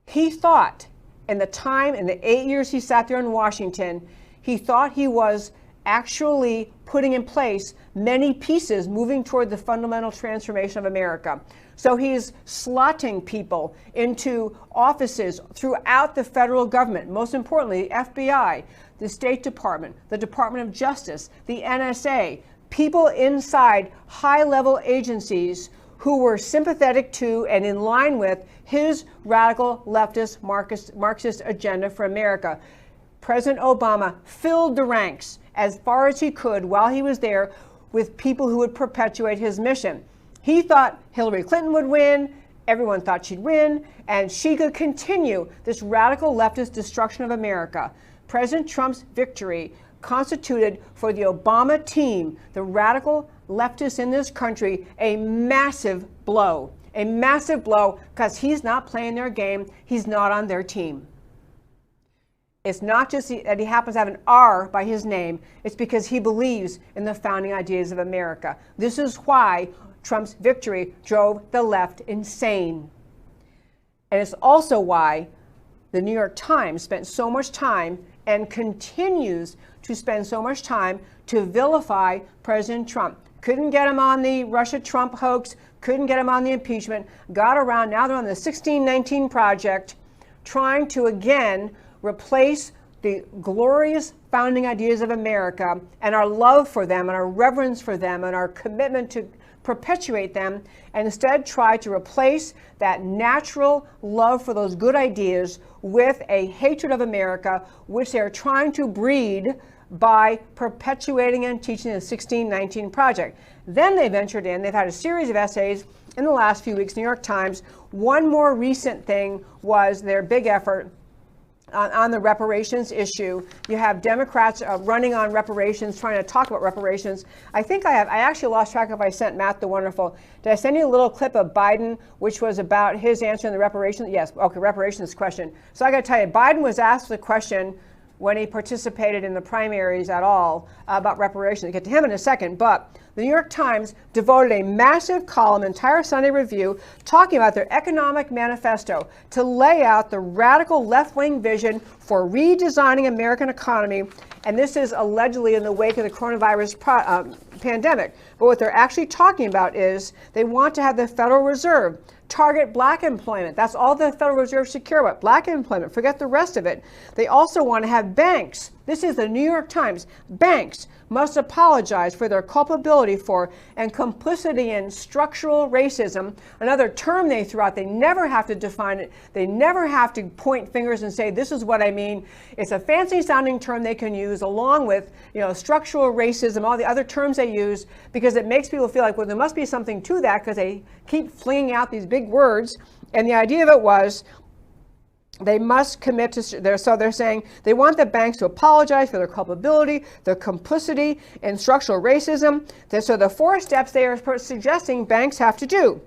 He thought, in the 8 years he sat there in Washington, he thought he was actually putting in place many pieces moving toward the fundamental transformation of America. So he's slotting people into offices throughout the federal government, most importantly, the FBI, the State Department, the Department of Justice, the NSA, people inside high-level agencies who were sympathetic to and in line with his radical leftist Marxist agenda for America. President Obama filled the ranks as far as he could while he was there with people who would perpetuate his mission. He thought Hillary Clinton would win, everyone thought she'd win, and she could continue this radical leftist destruction of America. President Trump's victory constituted for the Obama team, the radical leftists in this country, a massive blow because he's not playing their game, he's not on their team. It's not just that he happens to have an R by his name, it's because he believes in the founding ideas of America. This is why Trump's victory drove the left insane. And it's also why the New York Times spent so much time and continues to spend so much time to vilify President Trump. Couldn't get him on the Russia-Trump hoax, couldn't get him on the impeachment, got around, now they're on the 1619 Project, trying to again replace the glorious founding ideas of America and our love for them and our reverence for them and our commitment to perpetuate them, and instead try to replace that natural love for those good ideas with a hatred of America, which they're trying to breed by perpetuating and teaching the 1619 Project. Then they ventured in, they've had a series of essays in the last few weeks, New York Times. One more recent thing was their big effort on the reparations issue. You have Democrats running on reparations, trying to talk about reparations. I actually lost track if I sent Matt the Wonderful. Did I send you a little clip of Biden, which was about his answer in the reparations? Yes, okay, reparations question. So I got to tell you, Biden was asked the question when he participated in the primaries at all about reparations. I'll get to him in a second, but the New York Times devoted a massive column, entire Sunday review, talking about their economic manifesto to lay out the radical left-wing vision for redesigning American economy. And this is allegedly in the wake of the coronavirus pandemic. But what they're actually talking about is they want to have the Federal Reserve target black employment. That's all the Federal Reserve should care about, black employment. Forget the rest of it. They also want to have banks. This is the New York Times. Banks must apologize for their culpability for and complicity in structural racism. Another term they threw out, they never have to define it. They never have to point fingers and say, this is what I mean. It's a fancy sounding term they can use along with, structural racism, all the other terms they use, because it makes people feel like, well, there must be something to that because they keep flinging out these big words. And the idea of it was, they must commit to, so they're saying they want the banks to apologize for their culpability, their complicity in structural racism. So the 4 steps they are suggesting banks have to do: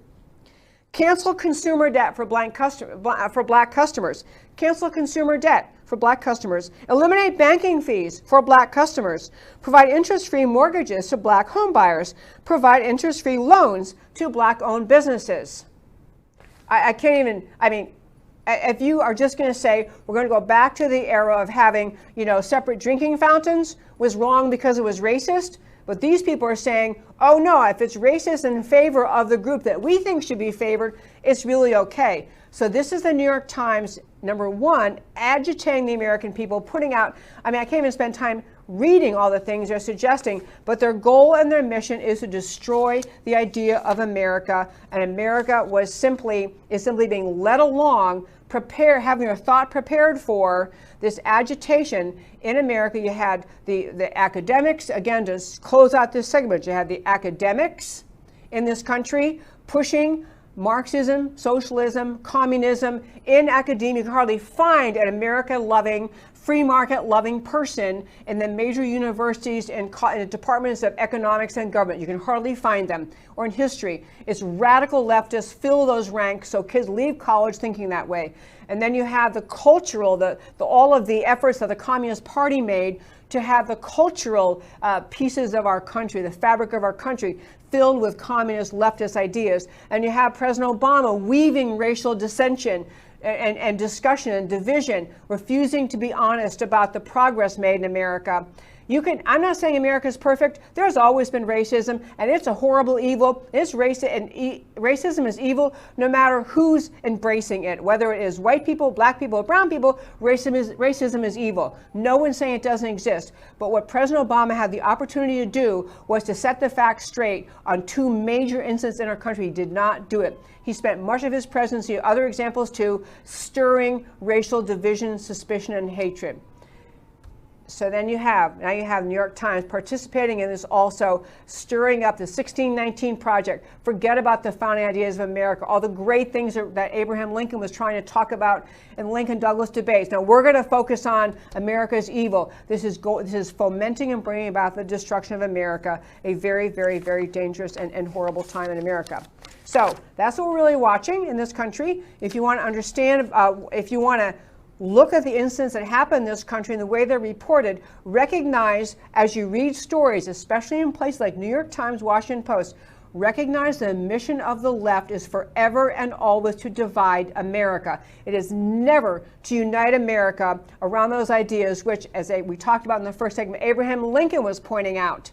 cancel consumer debt for black customers. Cancel consumer debt for black customers. Eliminate banking fees for black customers. Provide interest-free mortgages to black homebuyers. Provide interest-free loans to black-owned businesses. If you are just going to say, we're going to go back to the era of having, separate drinking fountains, was wrong because it was racist. But these people are saying, oh no, if it's racist in favor of the group that we think should be favored, it's really okay. So this is the New York Times, number one, agitating the American people, putting out, I can't even spend time reading all the things they're suggesting, but their goal and their mission is to destroy the idea of America, and America is simply being led along, having their thought prepared for this agitation. In America, you had the academics, again, to close out this segment, you had the academics in this country pushing Marxism, socialism, communism in academia. You can hardly find an America-loving, free market-loving person in the major universities and in the departments of economics and government. You can hardly find them. Or in history, it's radical leftists fill those ranks so kids leave college thinking that way. And then you have the cultural, all of the efforts that the Communist Party made to have the cultural pieces of our country, the fabric of our country, filled with communist leftist ideas. And you have President Obama weaving racial dissension and discussion and division, refusing to be honest about the progress made in America. I'm not saying America is perfect. There's always been racism, and it's a horrible evil. Racism is evil no matter who's embracing it, whether it is white people, black people, brown people. Racism is evil. No one's saying it doesn't exist. But what President Obama had the opportunity to do was to set the facts straight on two major incidents in our country. He did not do it. He spent much of his presidency, other examples too, stirring racial division, suspicion, and hatred. So then you have the New York Times participating in this, also stirring up the 1619 Project. Forget about the founding ideas of America, all the great things that Abraham Lincoln was trying to talk about in Lincoln-Douglas debates. Now we're going to focus on America's evil. This is fomenting and bringing about the destruction of America, a very, very, very dangerous and horrible time in America. So that's what we're really watching in this country. If you want to understand, if you want to look at the incidents that happen in this country and the way they're reported, recognize as you read stories, especially in places like New York Times, Washington Post, recognize the mission of the left is forever and always to divide America. It is never to unite America around those ideas which, as we talked about in the first segment, Abraham Lincoln was pointing out.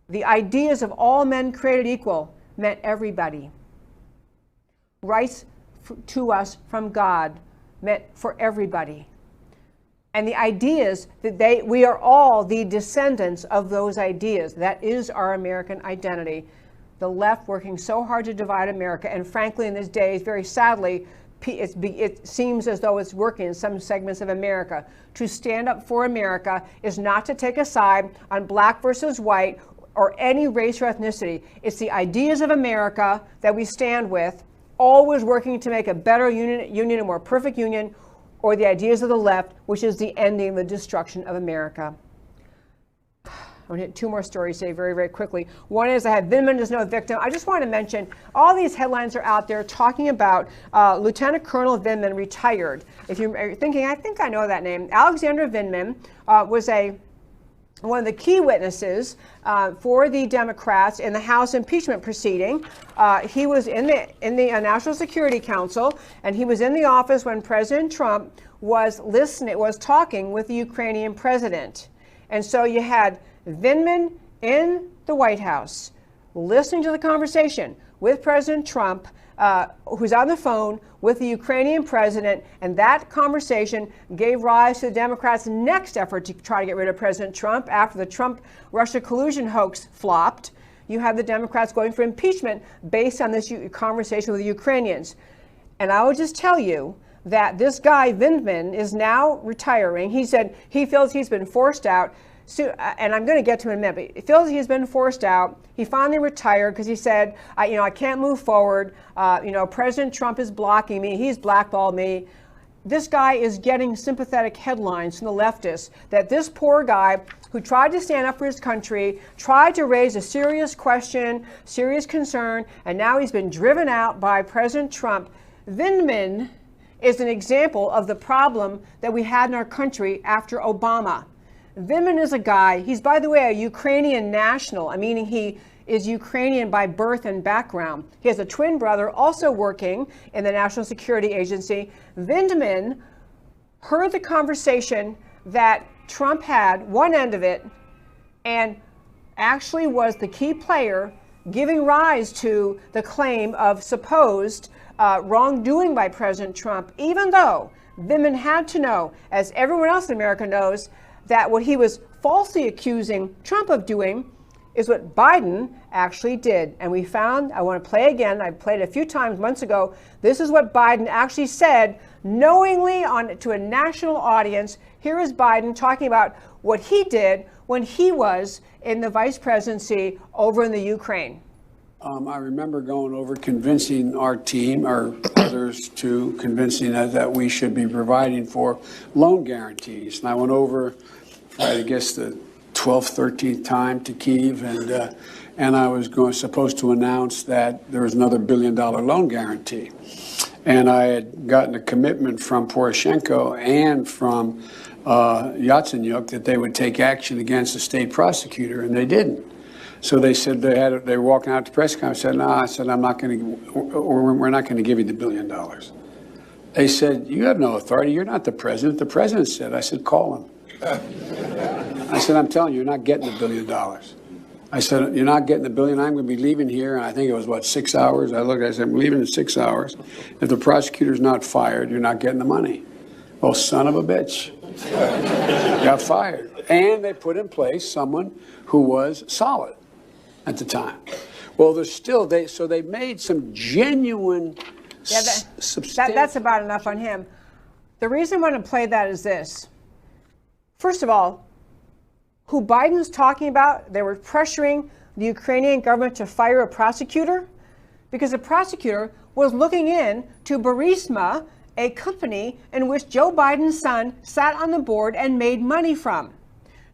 The ideas of all men created equal meant everybody. Rights to us from God meant for everybody. And the ideas that we are all the descendants of those ideas. That is our American identity. The left working so hard to divide America, and frankly in these days, very sadly, it seems as though it's working in some segments of America. To stand up for America is not to take a side on black versus white or any race or ethnicity. It's the ideas of America that we stand with, always working to make a better union, a more perfect union, or the ideas of the left, which is the ending, the destruction of America. I'm going to hit two more stories today very, very quickly. One is I have Vindman is no victim. I just want to mention all these headlines are out there talking about Lieutenant Colonel Vindman retired. If you're thinking, I think I know that name. Alexander Vindman was one of the key witnesses for the Democrats in the House impeachment proceeding. He was in the National Security Council, and he was in the office when President Trump was talking with the Ukrainian president. And so you had Vindman in the White House listening to the conversation with President Trump, who's on the phone with the Ukrainian president, and that conversation gave rise to the Democrats' next effort to try to get rid of President Trump after the Trump-Russia collusion hoax flopped. You have the Democrats going for impeachment based on this conversation with the Ukrainians. And I will just tell you that this guy, Vindman, is now retiring. He said he feels he's been forced out. So, and I'm going to get to him in a minute, but he feels he's been forced out. He finally retired because he said, I can't move forward. President Trump is blocking me. He's blackballed me. This guy is getting sympathetic headlines from the leftists that this poor guy who tried to stand up for his country, tried to raise a serious question, serious concern, and now he's been driven out by President Trump. Vindman is an example of the problem that we had in our country after Obama. Vindman is a guy, he's, by the way, a Ukrainian national, meaning he is Ukrainian by birth and background. He has a twin brother also working in the National Security Agency. Vindman heard the conversation that Trump had, one end of it, and actually was the key player giving rise to the claim of supposed wrongdoing by President Trump, even though Vindman had to know, as everyone else in America knows, that what he was falsely accusing Trump of doing is what Biden actually did. And we found, I want to play again, I played it a few times months ago, this is what Biden actually said knowingly to a national audience. Here is Biden talking about what he did when he was in the vice presidency over in the Ukraine. I remember going over convincing our team, or others, to convincing us that we should be providing for loan guarantees. And I went over, I guess, the 12th, 13th time to Kyiv, and I was supposed to announce that there was another $1 billion loan guarantee. And I had gotten a commitment from Poroshenko and from Yatsenyuk that they would take action against the state prosecutor, and they didn't. So they said they were walking out to press conference. I said, no, I said, I'm not going to, we're not going to give you the $1 billion. They said, you have no authority. You're not the president. The president said. I said, call him. I said, I'm telling you, you're not getting the $1 billion. I said, you're not getting the $1 billion. I'm going to be leaving here. And I think it was, what, 6 hours? I said, I'm leaving in 6 hours. If the prosecutor's not fired, you're not getting the money. Well, son of a bitch. Got fired. And they put in place someone who was solid at the time. Well, there's still, so they made some genuine, that's about enough on him. The reason I want to play that is this. First of all, who Biden's talking about, they were pressuring the Ukrainian government to fire a prosecutor because the prosecutor was looking in to Burisma, a company in which Joe Biden's son sat on the board and made money from.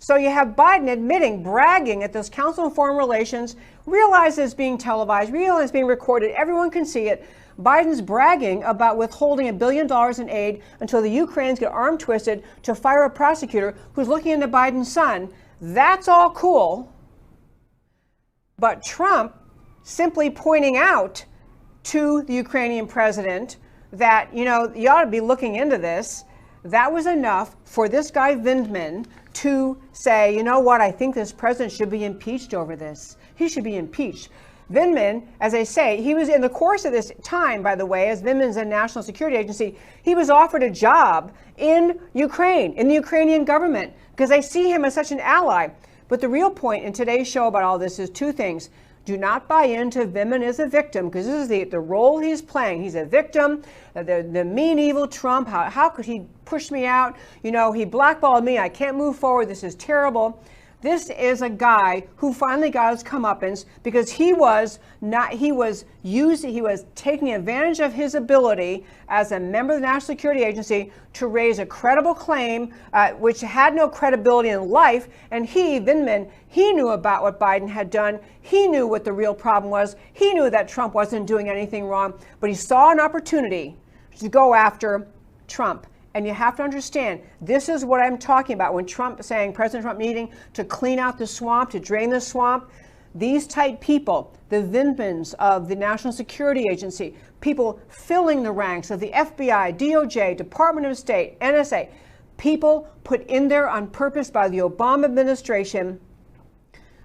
So you have Biden admitting, bragging at this Council on Foreign Relations, realize it's being televised, realize it's being recorded, everyone can see it. Biden's bragging about withholding $1 billion in aid until the Ukrainians get arm twisted to fire a prosecutor who's looking into Biden's son. That's all cool. But Trump simply pointing out to the Ukrainian president that, you know, you ought to be looking into this, that was enough for this guy Vindman to say, you know what, I think this president should be impeached over this. He should be impeached. Vindman, as I say, he was in the course of this time, by the way, as Vindman's a national security agency, he was offered a job in Ukraine, in the Ukrainian government, because they see him as such an ally. But the real point in today's show about all this is two things. Do not buy into Vindman as a victim, because this is the role he's playing. He's a victim, the mean, evil Trump. How could he push me out? You know, he blackballed me. I can't move forward. This is terrible. This is a guy who finally got his comeuppance because he was taking advantage of his ability as a member of the National Security Agency to raise a credible claim, which had no credibility in life. And Vindman, he knew about what Biden had done. He knew what the real problem was. He knew that Trump wasn't doing anything wrong, but he saw an opportunity to go after Trump. And you have to understand, this is what I'm talking about when President Trump needing to clean out the swamp, to drain the swamp. These type people, the Vindmans of the National Security Agency, people filling the ranks of the FBI, DOJ, Department of State, NSA, people put in there on purpose by the Obama administration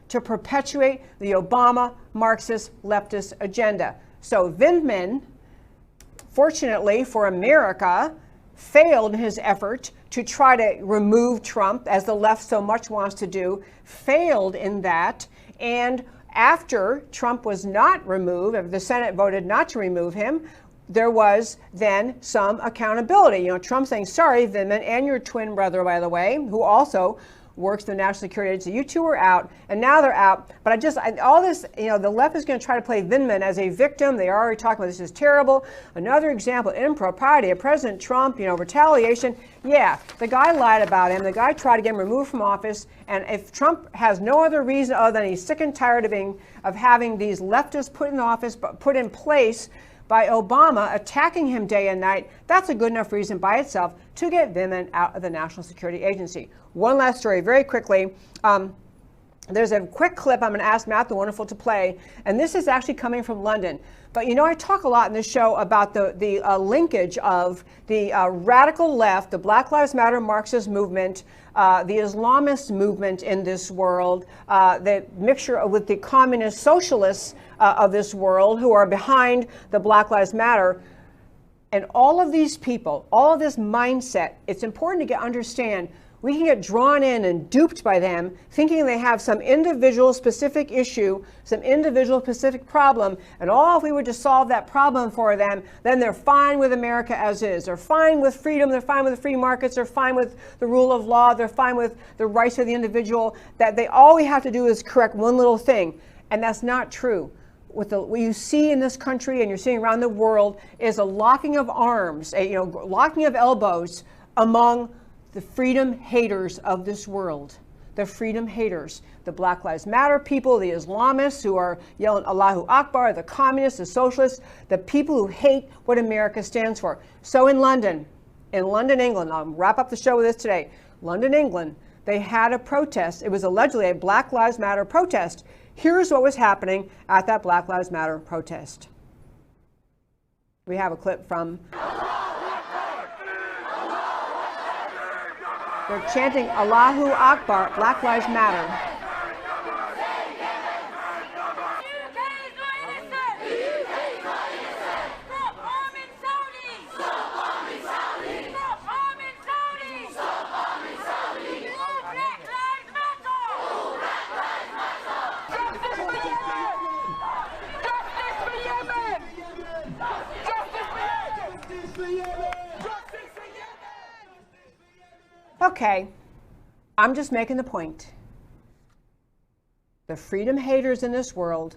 to perpetuate the Obama Marxist leftist agenda. So Vindman, fortunately for America, failed in his effort to try to remove Trump, as the left so much wants to do, failed in that. And after Trump was not removed, after the Senate voted not to remove him, there was then some accountability. You know, Trump saying, sorry, Vindman, and your twin brother, by the way, who also works for the National Security Agency. You two were out, and now they're out. But all this, you know, the left is going to try to play Vindman as a victim. They are already talking about this is terrible. Another example, impropriety of President Trump, you know, retaliation. Yeah, the guy lied about him. The guy tried to get him removed from office. And if Trump has no other reason other than he's sick and tired of having these leftists put in office, put in place by Obama attacking him day and night, that's a good enough reason by itself to get Vindman out of the National Security Agency. One last story very quickly. There's a quick clip I'm going to ask Matt the Wonderful to play, and this is actually coming from London. But you know, I talk a lot in this show about the linkage of the radical left, the Black Lives Matter Marxist movement, the Islamist movement in this world, the mixture with the communist socialists of this world who are behind the Black Lives Matter. And all of these people, all of this mindset, it's important to understand, We can get drawn in and duped by them, thinking they have some individual specific issue, some individual specific problem, and if we were to solve that problem for them, then they're fine with America as is. They're fine with freedom, they're fine with free markets, they're fine with the rule of law, they're fine with the rights of the individual, that all we have to do is correct one little thing. And that's not true. What you see in this country and you're seeing around the world is a locking of arms, locking of elbows among the freedom haters of this world. The freedom haters, the Black Lives Matter people, the Islamists who are yelling Allahu Akbar, the communists, the socialists, the people who hate what America stands for. So in London, England, I'll wrap up the show with this today. London, England, they had a protest. It was allegedly a Black Lives Matter protest. Here's what was happening at that Black Lives Matter protest. We have a clip from. They're chanting Allahu Akbar, Black Lives Matter. Okay, I'm just making the point. The freedom haters in this world,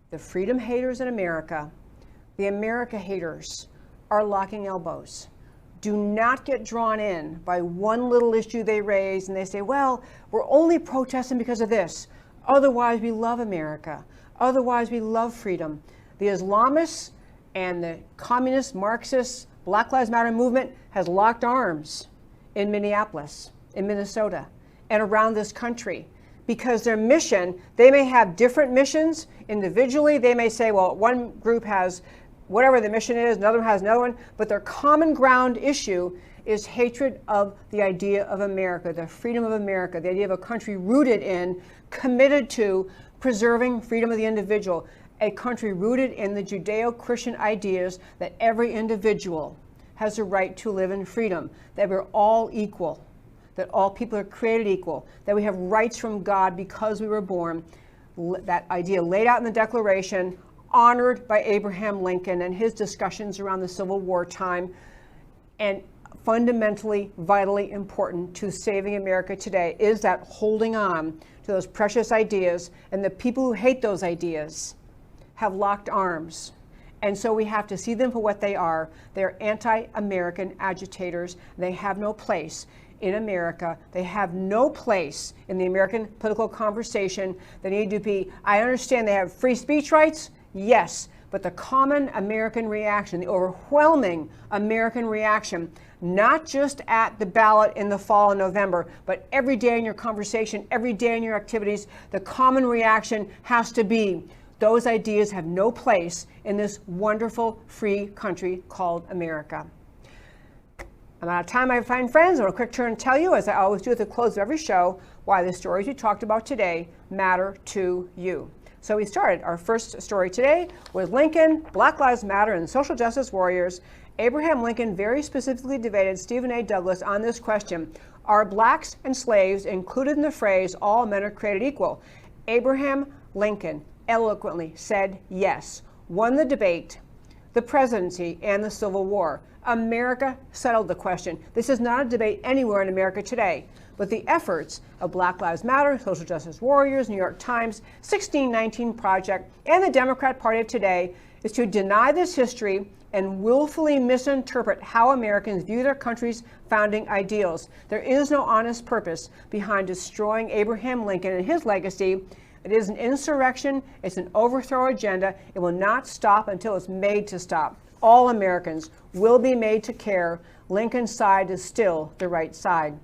the freedom haters in America, the America haters are locking elbows. Do not get drawn in by one little issue they raise and they say, well, we're only protesting because of this. Otherwise, we love America. Otherwise, we love freedom. The Islamists and the communist, Marxist, Black Lives Matter movement has locked arms in Minneapolis, in Minnesota, and around this country. Because their mission, they may have different missions individually. They may say, well, one group has whatever the mission is, another one has another one, but their common ground issue is hatred of the idea of America, the freedom of America, the idea of a country rooted in, committed to preserving freedom of the individual, a country rooted in the Judeo-Christian ideas that every individual has a right to live in freedom, that we're all equal, that all people are created equal, that we have rights from God because we were born. That idea laid out in the Declaration, honored by Abraham Lincoln and his discussions around the Civil War time, and fundamentally, vitally important to saving America today is that holding on to those precious ideas, and the people who hate those ideas have locked arms. And so we have to see them for what they are. They're anti-American agitators. They have no place in America. They have no place in the American political conversation. They need to be, I understand they have free speech rights, yes, but the common American reaction, the overwhelming American reaction, not just at the ballot in the fall in November, but every day in your conversation, every day in your activities, the common reaction has to be, those ideas have no place in this wonderful free country called America. I'm out of time, my fine friends. I want a quick turn to tell you, as I always do at the close of every show, why the stories we talked about today matter to you. So we started our first story today with Lincoln, Black Lives Matter, and social justice warriors. Abraham Lincoln very specifically debated Stephen A. Douglas on this question: are blacks and slaves included in the phrase, all men are created equal? Abraham Lincoln eloquently said yes, won the debate, the presidency, and the Civil War. America settled the question. This is not a debate anywhere in America today, but the efforts of Black Lives Matter, social justice warriors, New York Times, 1619 Project, and the Democrat Party of today is to deny this history and willfully misinterpret how Americans view their country's founding ideals. There is no honest purpose behind destroying Abraham Lincoln and his legacy. It is an insurrection. It's an overthrow agenda. It will not stop until it's made to stop. All Americans will be made to care. Lincoln's side is still the right side.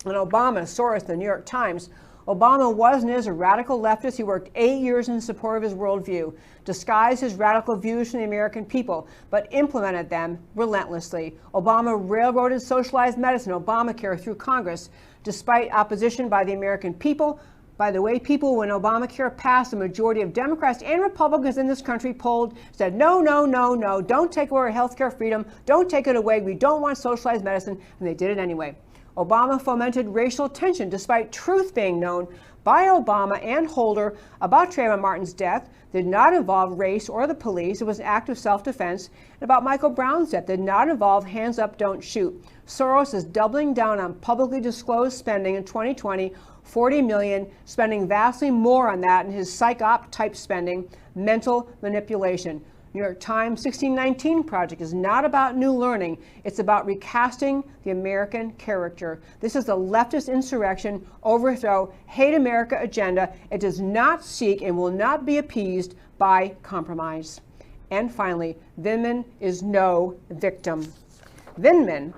And Obama, Soros, the New York Times, Obama was and is a radical leftist. He worked 8 years in support of his worldview, disguised his radical views from the American people, but implemented them relentlessly. Obama railroaded socialized medicine, Obamacare, through Congress, despite opposition by the American people. By the way, people, when Obamacare passed, the majority of Democrats and Republicans in this country polled, said, no, no, no, no, don't take away our health care freedom, don't take it away, we don't want socialized medicine, and they did it anyway. Obama fomented racial tension despite truth being known by Obama and Holder about Trayvon Martin's death did not involve race or the police. It was an act of self-defense. And about Michael Brown's death did not involve hands up, don't shoot. Soros is doubling down on publicly disclosed spending in 2020, $40 million, spending vastly more on that in his psych-op type spending, mental manipulation. New York Times 1619 Project is not about new learning. It's about recasting the American character. This is the leftist insurrection, overthrow, hate America agenda. It does not seek and will not be appeased by compromise. And finally, Vindman is no victim. Vindman,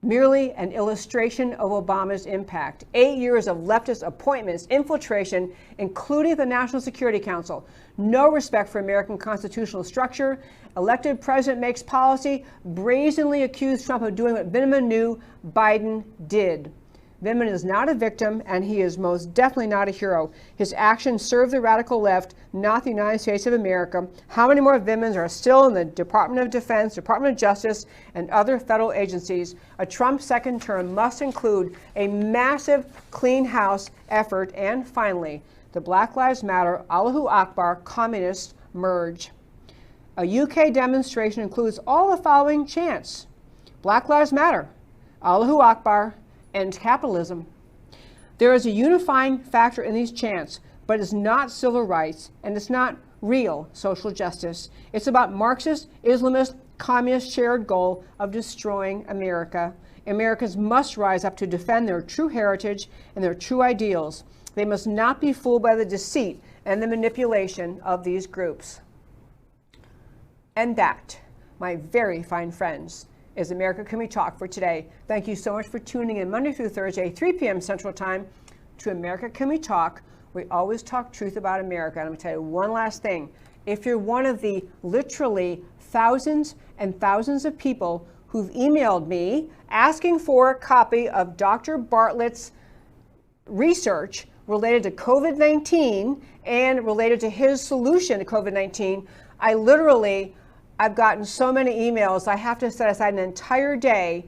merely an illustration of Obama's impact. 8 years of leftist appointments, infiltration, including the National Security Council. No respect for American constitutional structure. Elected president makes policy, brazenly accused Trump of doing what Vindman knew Biden did. Vindman is not a victim, and he is most definitely not a hero. His actions serve the radical left, not the United States of America. How many more Vindmans are still in the Department of Defense, Department of Justice, and other federal agencies? A Trump second term must include a massive clean house effort. And finally, the Black Lives Matter, Allahu Akbar, communists merge. A UK demonstration includes all the following chants: Black Lives Matter, Allahu Akbar, end capitalism. There is a unifying factor in these chants, but it's not civil rights and it's not real social justice. It's about Marxist, Islamist, communist shared goal of destroying America. Americans must rise up to defend their true heritage and their true ideals. They must not be fooled by the deceit and the manipulation of these groups. And that, my very fine friends, is America Can We Talk for today. Thank you so much for tuning in Monday through Thursday, 3 p.m. Central Time to America Can We Talk. We always talk truth about America. And I'm going to tell you one last thing. If you're one of the literally thousands and thousands of people who've emailed me asking for a copy of Dr. Bartlett's research related to COVID-19 and related to his solution to COVID-19, I've gotten so many emails, I have to set aside an entire day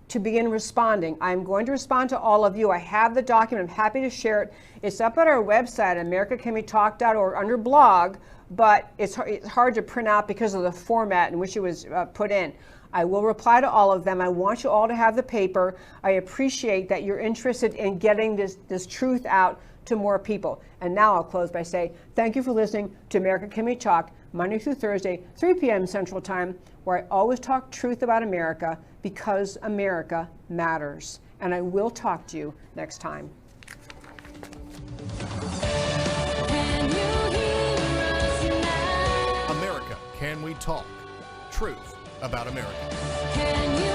to begin responding. I'm going to respond to all of you. I have the document. I'm happy to share it. It's up at our website, americacanwetalk.org, under blog, but it's hard to print out because of the format in which it was put in. I will reply to all of them. I want you all to have the paper. I appreciate that you're interested in getting this truth out to more people. And now I'll close by saying thank you for listening to America Can We Talk, Monday through Thursday, 3 p.m. Central Time, where I always talk truth about America because America matters. And I will talk to you next time. Can you hear us now? America Can We Talk? Truth about America. Can you